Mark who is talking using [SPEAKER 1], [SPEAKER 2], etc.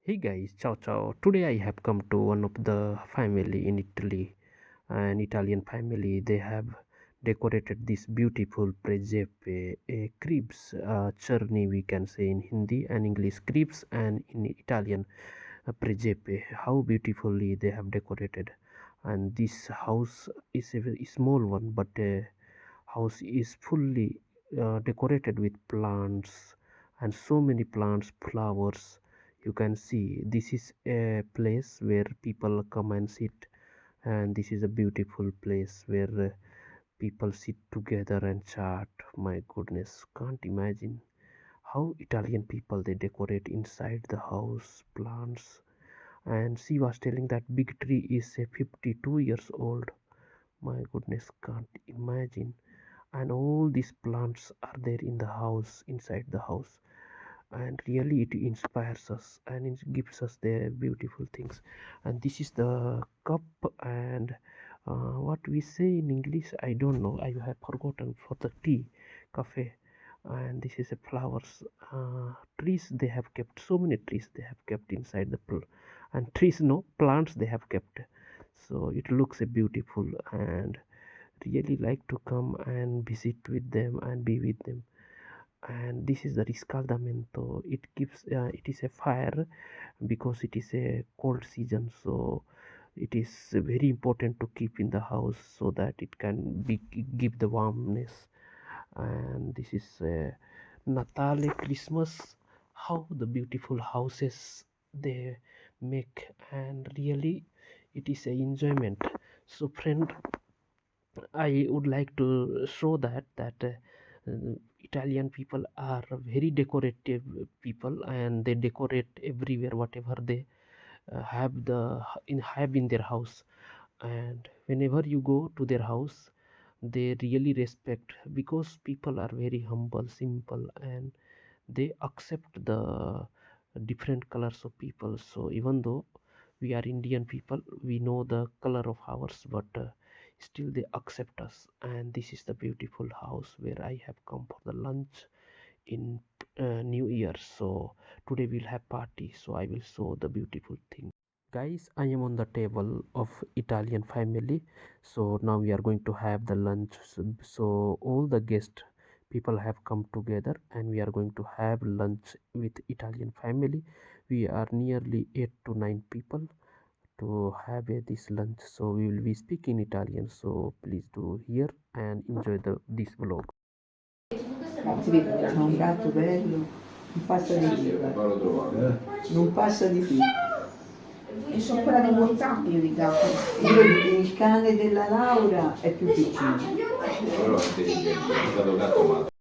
[SPEAKER 1] Hey guys, ciao ciao. Today I have come to one of the family in Italy, an Italian family. They have decorated this beautiful presepe, a cribs, churni we can say in Hindi and English, cribs and in Italian presepe. How beautifully they have decorated. And this house is a very small one, but house is fully decorated with plants and so many plants, flowers. You can see this is a place where people come and sit, and this is a beautiful place where people sit together and chat. My goodness, can't imagine how Italian people they decorate inside the house, plants. And she was telling that big tree is 52 years old. My goodness, can't imagine. And all these plants are there in the house, inside the house, and really it inspires us and it gives us the beautiful things. And this is the cup, and what we say in English I don't know, I have forgotten, for the tea, cafe. And this is a flowers, trees they have kept, so many trees they have kept inside the and trees, no, plants they have kept. So it looks a beautiful, and really like to come and visit with them and be with them. And this is the riscaldamento. It gives it is a fire because it is a cold season, so it is very important to keep in the house so that it can be give the warmness. And this is Natale, Christmas, how the beautiful houses they make, and really it is a enjoyment. So friend, I would like to show that Italian people are very decorative people, and they decorate everywhere whatever they have in their house. And whenever you go to their house, they really respect, because people are very humble, simple, and they accept the different colors of people. So even though we are Indian people, we know the color of ours, but still they accept us. And this is the beautiful house where I have come for the lunch in New Year. So today we'll have party, so I will show the beautiful thing. Guys, I am on the table of Italian family, so now we are going to have the lunch. So all the guest people have come together, and we are going to have lunch with Italian family. We are nearly 8 to 9 people to have this lunch, so we will be speaking Italian, so please do hear and enjoy this vlog.
[SPEAKER 2] Si vede, c'è un gatto bello, non passa di lì, non passa di qui.
[SPEAKER 3] E sono quella di WhatsApp io di gatto.
[SPEAKER 2] Il cane della Laura è più piccino.
[SPEAKER 4] Però è intelligente, è stato gatto matto.